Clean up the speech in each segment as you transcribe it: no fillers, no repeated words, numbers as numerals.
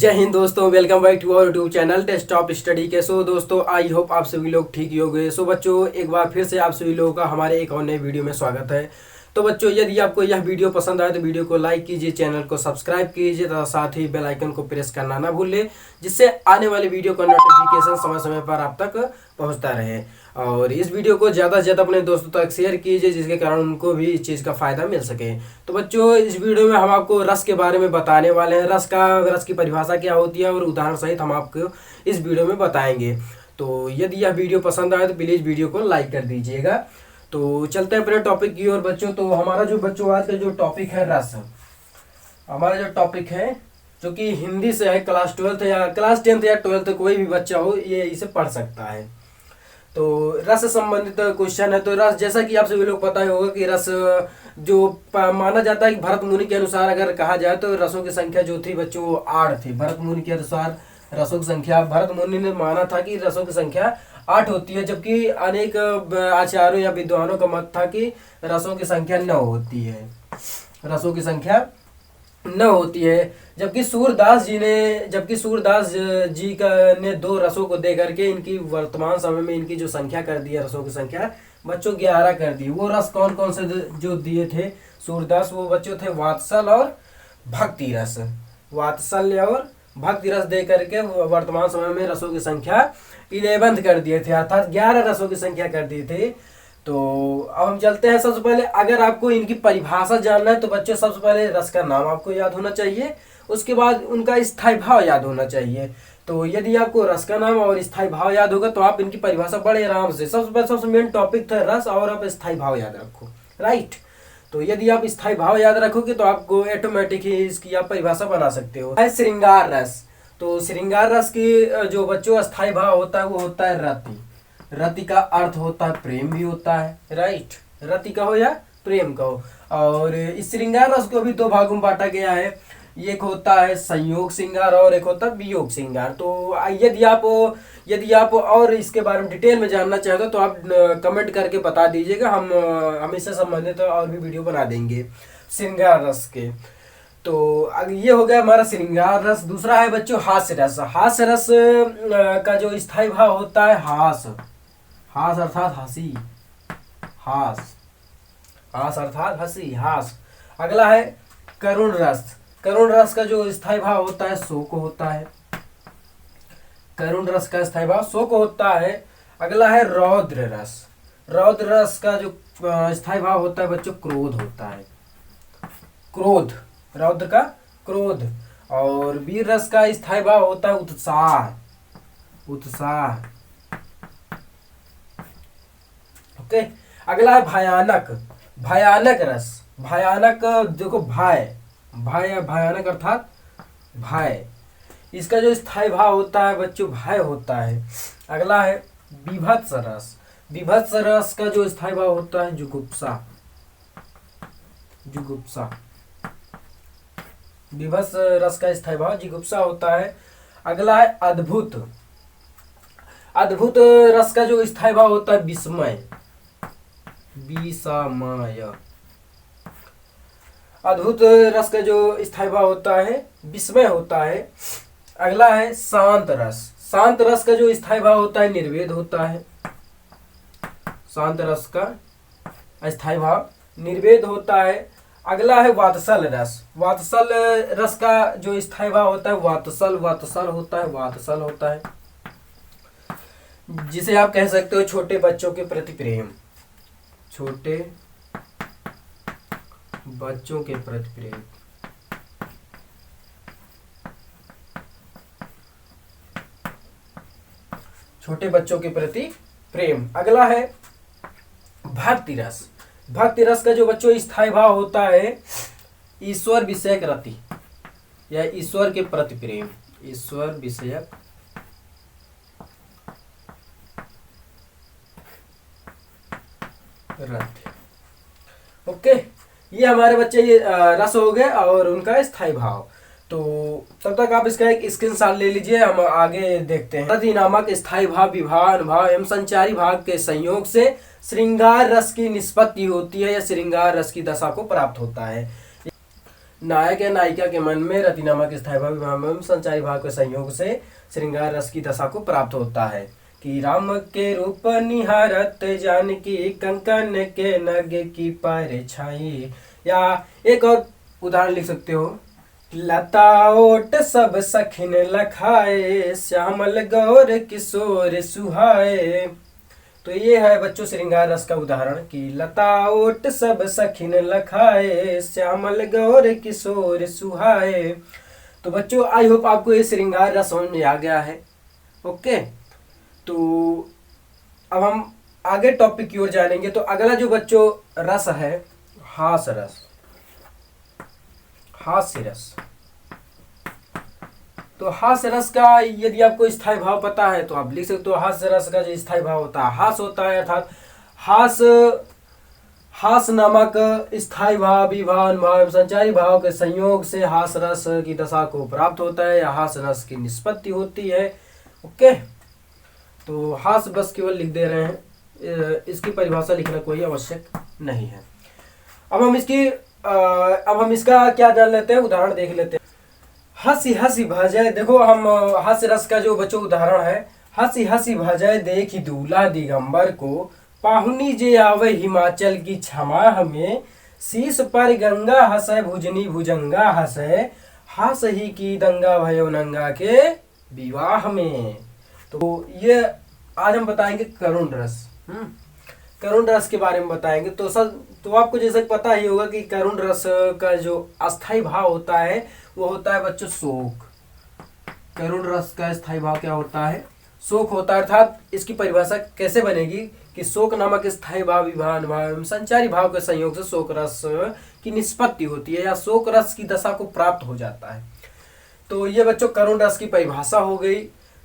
जय हिंद दोस्तों, welcome back to our YouTube channel desktop study के। सो दोस्तों, आई होप आप सभी लोग ठीक ही होंगे। सो बच्चों, एक बार फिर से आप सभी लोगों का हमारे एक और नए वीडियो में स्वागत है। तो बच्चों, यदि आपको यह वीडियो पसंद आए तो वीडियो को लाइक कीजिए, चैनल को सब्सक्राइब कीजिए तथा साथ ही बेल आइकन को प्रेस करना ना भूलें, जिससे आने वाले वीडियो का नोटिफिकेशन समय समय पर आप तक पहुंचता रहे। और इस वीडियो को ज़्यादा से ज़्यादा अपने दोस्तों तक शेयर कीजिए, जिसके कारण उनको भी इस चीज़ का फ़ायदा मिल सके। तो बच्चों, इस वीडियो में हम आपको रस के बारे में बताने वाले हैं। रस की परिभाषा क्या होती है और उदाहरण सहित हम आपको इस वीडियो में बताएंगे। तो यदि यह वीडियो पसंद आए तो प्लीज़ वीडियो को लाइक कर दीजिएगा। तो चलते हैं अपने टॉपिक की ओर बच्चों। तो हमारा जो बच्चों आज का जो टॉपिक है रस, हमारा जो टॉपिक है जो कि हिंदी से है, क्लास 12 या क्लास 10 या 12 कोई भी बच्चा हो ये इसे पढ़ सकता है। तो रस से संबंधित क्वेश्चन है। तो रस, जैसा कि आप सभी लोग पता ही होगा कि रस जो माना जाता है कि भरत मुनि के अनुसार अगर कहा जाए तो रसों की संख्या जो थी बच्चों वो 8 थी। भरत मुनि के अनुसार रसों की संख्या, भरत मुनि ने माना था कि रसों की संख्या 8 होती है, जबकि अनेक आचार्यों या विद्वानों का मत था कि रसों की संख्या 9 होती है। रसों की संख्या 9 होती है, जबकि सूरदास जी का ने 2 रसों को दे करके इनकी वर्तमान समय में इनकी जो संख्या कर दी है, रसों की संख्या बच्चों 11 कर दी। वो रस कौन कौन से जो दिए थे सूरदास, वो बच्चों थे वात्सल और भक्ति रस। वात्सल्य और भक्ति रस दे करके वर्तमान समय में रसों की संख्या 11 कर दिए थे, अर्थात 11 रसों की संख्या कर दी थी। तो अब हम चलते हैं। सबसे पहले अगर आपको इनकी परिभाषा जानना है तो बच्चों सबसे पहले रस का नाम आपको याद होना चाहिए, उसके बाद उनका स्थायी भाव याद होना चाहिए। तो यदि आपको रस का नाम और स्थायी भाव याद होगा तो आप इनकी परिभाषा बड़े आराम से, सबसे पहले सबसे मेन टॉपिक था रस, और आप स्थायी भाव याद रखो, राइट। तो यदि आप स्थायी भाव याद रखोगे तो आपको ऑटोमेटिक ही इसकी आप परिभाषा बना सकते हो। है श्रृंगार रस। तो श्रृंगार रस की जो बच्चों स्थायी भाव होता है वो होता है रति। रति का अर्थ होता है प्रेम भी होता है, राइट। रति कहो या प्रेम कहो। और इस श्रृंगार रस को भी 2 भागों में बांटा गया है। एक होता है संयोग श्रृंगार और एक होता है वियोग श्रृंगार। तो यदि आप और इसके बारे में डिटेल में जानना चाहते हो तो आप कमेंट करके बता दीजिएगा, हम इससे संबंधित और भी वीडियो बना देंगे श्रृंगार रस के। तो ये हो गया हमारा श्रृंगार रस। दूसरा है बच्चों हास्य रस। हास्य रस का जो स्थायी भाव होता है हास। हास अर्थात हंसी, हास, हास अर्थात हंसी, हास। अगला है करुण रस। करुण रस का जो स्थायी भाव होता है शोक होता है। करुण रस का स्थायी भाव शोक होता है। अगला है रौद्र रस। रौद्र रस का जो स्थायी भाव होता है बच्चों क्रोध होता है। क्रोध, रौद्र का क्रोध। और वीर रस का स्थायी भाव होता है उत्साह, उत्साह। ओके। अगला है भयानक। भयानक रस। भयानक देखो, भयानक अर्थात भय। इसका जो स्थायी भाव होता है बच्चों भय होता है। अगला है बीभत्स रस। बीभत्स रस का जो स्थायी भाव होता है जुगुप्सा, जुगुप्सा। बीभत्स रस का स्थायी भाव जुगुप्सा होता है। अगला है अद्भुत। अद्भुत रस का जो स्थायी भाव होता है विस्मय, विस्मय। अद्भुत रस का जो स्थायी भाव होता है विस्मय होता है। अगला है शांत रस। शांत रस का जो स्थायी भाव होता है निर्वेद होता है। शांत रस का स्थायी भाव निर्वेद होता है। अगला है वात्सल रस। वात्सल रस का जो स्थायी भाव होता है वात्सल होता है, वात्सल होता है, जिसे आप कह सकते हो छोटे बच्चों के प्रति प्रेम, छोटे बच्चों के प्रति प्रेम। छोटे बच्चों के प्रति प्रेम। अगला है भक्ति रस। भक्ति रस का जो बच्चों स्थायी भाव होता है ईश्वर विषयक रति या ईश्वर के प्रति प्रेम, ईश्वर विषयक रति। ओके, ये हमारे बच्चे ये रस हो गए और उनका स्थायी भाव। तो तब तक आप इसका एक स्क्रीनशॉट ले लीजिए, हम आगे देखते हैं। रति नामक स्थायी भाव, विभाव, अनुभाव एवं संचारी भाग के संयोग से श्रृंगार रस की निष्पत्ति होती है या श्रृंगार रस की दशा को प्राप्त होता है। नायक या नायिका के मन में रति नामक स्थायी भाव विवाह एवं संचारी भाव के संयोग से श्रृंगार रस की दशा को प्राप्त होता है कि राम के रूप निहारत जानकी कंकन के नग की पर छाई। या एक और उदाहरण लिख सकते हो, लता ओट सब सखिन लखाए श्यामल गौर किशोर सुहाए। तो ये है बच्चों श्रृंगार रस का उदाहरण कि लता ओट सब सखिन लखाए श्यामल गौर किशोर सुहाए। तो बच्चों आई होप आपको ये श्रृंगार रस समझ में आ गया है। ओके, तो अब हम आगे टॉपिक की ओर जानेंगे। तो अगला जो बच्चों रस है हास रस, हास्य रस। तो हास्य रस का यदि आपको स्थायी भाव पता है तो आप लिख सकते हो हास्य रस का जो स्थायी भाव होता है हास होता है, अर्थात हास नामक स्थायी भाव विवाह अनुभाव एवं संचारी भाव के संयोग से हास रस की दशा को प्राप्त होता है या हास रस की निष्पत्ति होती है। ओके, तो हास बस केवल लिख दे रहे हैं, इसकी परिभाषा लिखना कोई आवश्यक नहीं है। अब हम इसका क्या जान लेते हैं, उदाहरण देख लेते हैं। हंसी हंसी भजय, देखो हम हास्य रस का जो बच्चों उदाहरण है, हंसी हंसी भजय देखी दूल्हा दिगंबर को पाहुनी जे आवे हिमाचल की क्षमा हमें शीश पर गंगा हंसे भुजनी भुजंगा हंसे हास ही की दंगा भयो नंगा के विवाह में। तो ये आज हम बताएंगे करुण रस। करुण रस के बारे में बताएंगे। तो आपको जैसे पता ही होगा कि करुण रस का जो अस्थाई भाव होता है वो होता है बच्चों शोक। करुण रस का स्थायी भाव क्या होता है, शोक होता है। अर्थात इसकी परिभाषा कैसे बनेगी कि शोक नामक स्थायी भाव विवाह अनुभाव एवं संचारी भाव के संयोग से शोक रस की निष्पत्ति होती है या शोक रस की दशा को प्राप्त हो जाता है। तो ये बच्चों करुण रस की परिभाषा हो गई।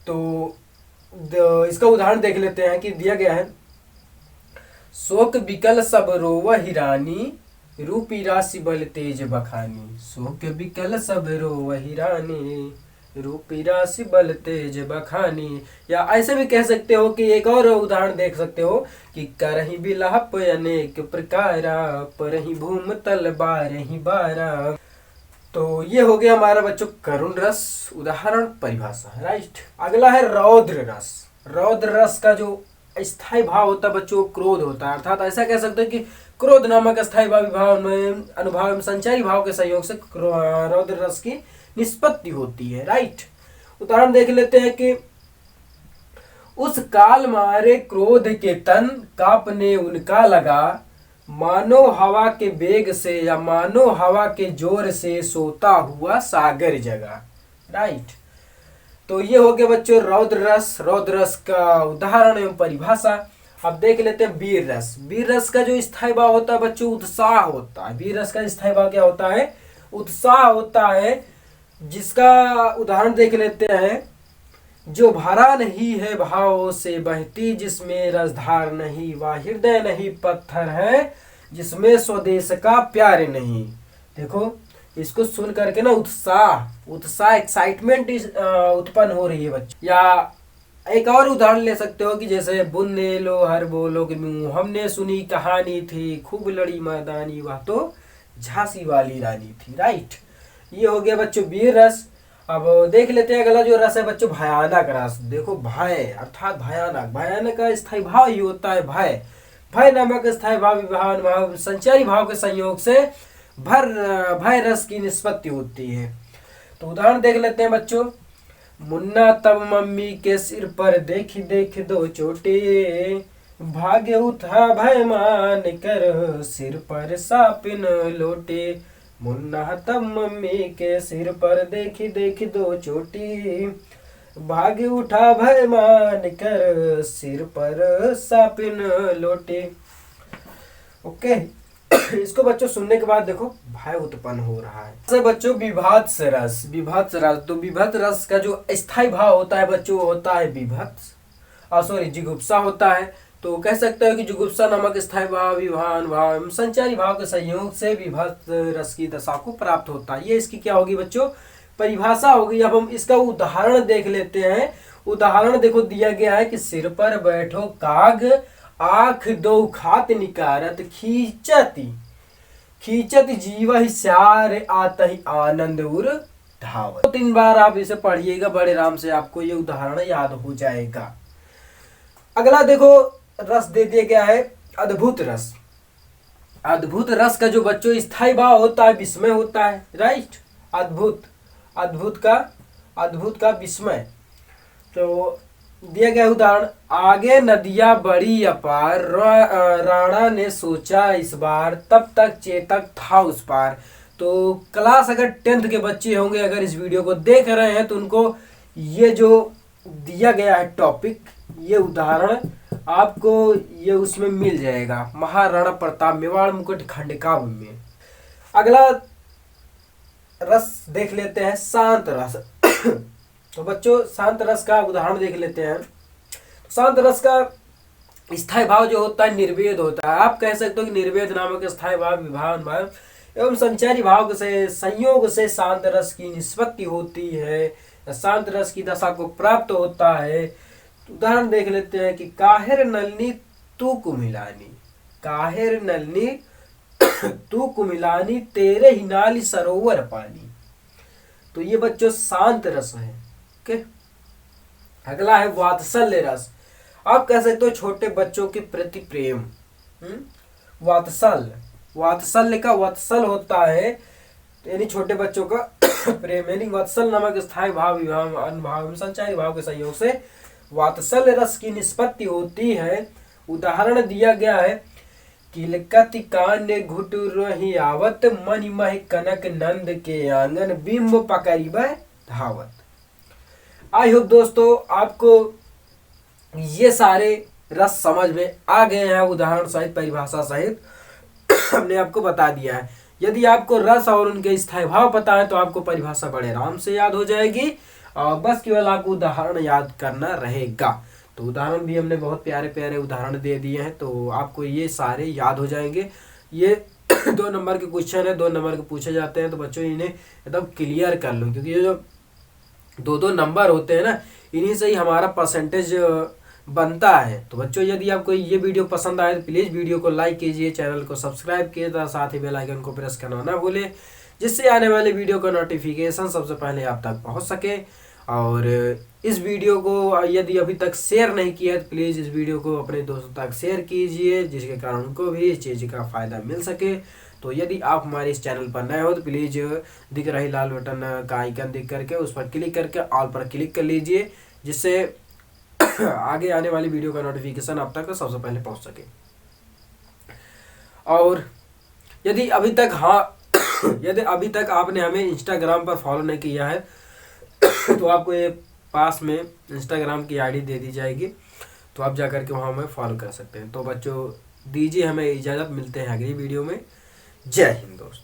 तो इसका उदाहरण देख लेते हैं कि दिया गया है, शोक बिकल सब रोवहि रानी रूपी राशि बल तेज बखानी। शोक बिकल सब रोवहि रानी रूपी राशि बल तेज बखानी। या ऐसे भी कह सकते हो कि एक और उदाहरण देख सकते हो कि करही बिलाप अनेक प्रकारा परही भूम तल बारही बारा। तो ये हो गया हमारा बच्चों करुण रस उदाहरण परिभाषा, राइट। अगला है रौद्र रस। रौद्र रस का जो स्थायी भाव होता है बच्चों क्रोध होता है। अर्थात ऐसा कह सकते हैं कि क्रोध नामक स्थायी भाव विभाव में अनुभाव एवं संचारी भाव के संयोग से रौद्र रस की निष्पत्ति होती है, राइट। उदाहरण देख लेते हैं कि उस काल मारे क्रोध के तन कांपने उनका लगा मानो हवा के वेग से या मानो हवा के जोर से सोता हुआ सागर जगा, राइट। तो ये हो गया बच्चों रौद्र रस। रौद्र रस का उदाहरण एवं परिभाषा। अब देख लेते हैं वीर रस। वीर रस का जो स्थायी भाव होता है बच्चों उत्साह होता है। वीर रस का स्थायी भाव क्या होता है, उत्साह होता है, जिसका उदाहरण देख लेते हैं, जो भरा नहीं है भाव से बहती जिसमें रसधार नहीं वह हृदय नहीं पत्थर है जिसमें स्वदेश का प्यार नहीं। देखो इसको सुन करके ना उत्साह एक्साइटमेंट उत्पन्न हो रही है बच्चों। या एक और उदाहरण ले सकते हो कि जैसे बुन्ने लो हर बोलो कि मुँह हमने सुनी कहानी थी खूब लड़ी मर्दानी वह तो झांसी वाली रानी थी, राइट। ये हो गया बच्चों वीर रस। अब देख लेते हैं अगला जो रस है बच्चों भयानक रस। देखो भय अर्थात भयानक का स्थायी भाव ही होता है भय। भय नामक स्थायी भाव विभाव संचारी भाव के संयोग से भय रस की निष्पत्ति होती है। तो उदाहरण देख लेते हैं बच्चों, मुन्ना तब मम्मी के सिर पर देख दो चोटे भाग्य उठा भय मान कर सिर पर सापिन लोटे। मुन्ना तब मम्मी के सिर पर देख दो चोटी भाग्य उठा भय मान कर सिर पर सापिन लोटे। ओके इसको बच्चों सुनने के बाद देखो भय उत्पन्न हो रहा है। से बच्चों विभत्स रस। तो विभत्स रस का जो स्थायी भाव होता है बच्चों होता है जिगुप्सा होता है। तो कह सकते हो कि जुगुप्सा नामक स्थायी भाव विभान भाव संचारी भाव के संयोग से विभत्स रस की दशा को प्राप्त होता है। ये इसकी क्या होगी बच्चों परिभाषा होगी। अब हम इसका उदाहरण देख लेते हैं। उदाहरण देखो दिया गया है कि सिर पर बैठो काग आँख दो खात निकारत खींचती खींचत जीवा ही स्यार आतहि आनंद उर धावत। तो 3 बार आप इसे पढ़िएगा, बड़े आराम से आपको ये उदाहरण याद हो जाएगा। अगला देखो, रस दे दिया गया है अद्भुत रस। अद्भुत रस का जो बच्चों स्थायी भाव होता है विस्मय होता है, राइट। अद्भुत, अद्भुत का विस्मय। तो दिया गया उदाहरण, आगे नदियां बड़ी अपार, राणा ने सोचा इस बार, तब तक चेतक था उस पार। तो क्लास अगर 10th के बच्चे होंगे, अगर इस वीडियो को देख रहे हैं, तो उनको ये जो दिया गया है टॉपिक, ये उदाहरण आपको ये उसमें मिल जाएगा, महाराणा प्रताप मेवाड़ मुकुट खंडकाव्य में। अगला रस देख लेते हैं शांत रस। तो बच्चों शांत रस का उदाहरण देख लेते हैं। शांत रस का स्थायी भाव जो होता है निर्वेद होता है। आप कह सकते हो कि निर्वेद नामक स्थायी भाव विभावन भाव एवं संचारी भाव से संयोग से शांत रस की निष्पत्ति होती है, शांत रस की दशा को प्राप्त होता है। तो उदाहरण देख लेते हैं कि काहिर नलनी तू कुमिलानी, काहिर नलनी तू कुमिलानी, तेरे ही नाली सरोवर पानी। तो ये बच्चों शांत रस है। ओके, अगला है वात्सल्य रस। आप कह सकते हो छोटे बच्चों के प्रति प्रेम। वात्सल्य, वात्सल्य का वत्सल होता है यानी छोटे बच्चों का प्रेम, यानी वत्सल नामक स्थायी भाव अनुभाव संचारी भाव के सहयोग से वात्सल्य रस की निष्पत्ति होती है। उदाहरण दिया गया है, किलकति कान्य घुट रही आवत, मनि मह कनक नंद के आंगन, बिंब पकड़िब धावत। आई होप दोस्तों आपको ये सारे रस समझ में आ गए हैं, उदाहरण सहित परिभाषा सहित हमने आपको बता दिया है। यदि आपको रस और उनके स्थायी भाव पता है तो आपको परिभाषा बड़े आराम से याद हो जाएगी, और बस केवल आपको उदाहरण याद करना रहेगा। तो उदाहरण भी हमने बहुत प्यारे प्यारे उदाहरण दे दिए हैं, तो आपको ये सारे याद हो जाएंगे। ये 2 नंबर के क्वेश्चन है, 2 नंबर के पूछे जाते हैं, तो बच्चों इन्हें एकदम क्लियर कर लो, क्योंकि ये जो 2-2 नंबर होते हैं ना, इन्हीं से ही हमारा परसेंटेज बनता है। तो बच्चों यदि आपको ये वीडियो पसंद आए तो प्लीज़ वीडियो को लाइक कीजिए, चैनल को सब्सक्राइब कीजिए, साथ ही बेल आइकन को प्रेस करना ना भूलें, जिससे आने वाले वीडियो का नोटिफिकेशन सबसे पहले आप तक पहुंच सके। और इस वीडियो को यदि अभी तक शेयर नहीं किया है तो प्लीज़ इस वीडियो को अपने दोस्तों तक शेयर कीजिए, जिसके कारण उनको भी इस चीज़ का फ़ायदा मिल सके। तो यदि आप हमारे इस चैनल पर नए हो तो प्लीज़ दिख रही लाल बटन का आइकन दिख करके उस पर क्लिक करके ऑल पर क्लिक कर लीजिए, जिससे आगे आने वाली वीडियो का नोटिफिकेशन आप तक सबसे पहले पहुंच सके। और यदि अभी तक आपने हमें इंस्टाग्राम पर फॉलो नहीं किया है तो आपको ये पास में इंस्टाग्राम की आईडी दे दी जाएगी, तो आप जाकर के वहाँ हमें फॉलो कर सकते हैं। तो बच्चों दीजिए हमें इजाज़त, मिलते हैं अगली वीडियो में। जय हिंद दोस्तों।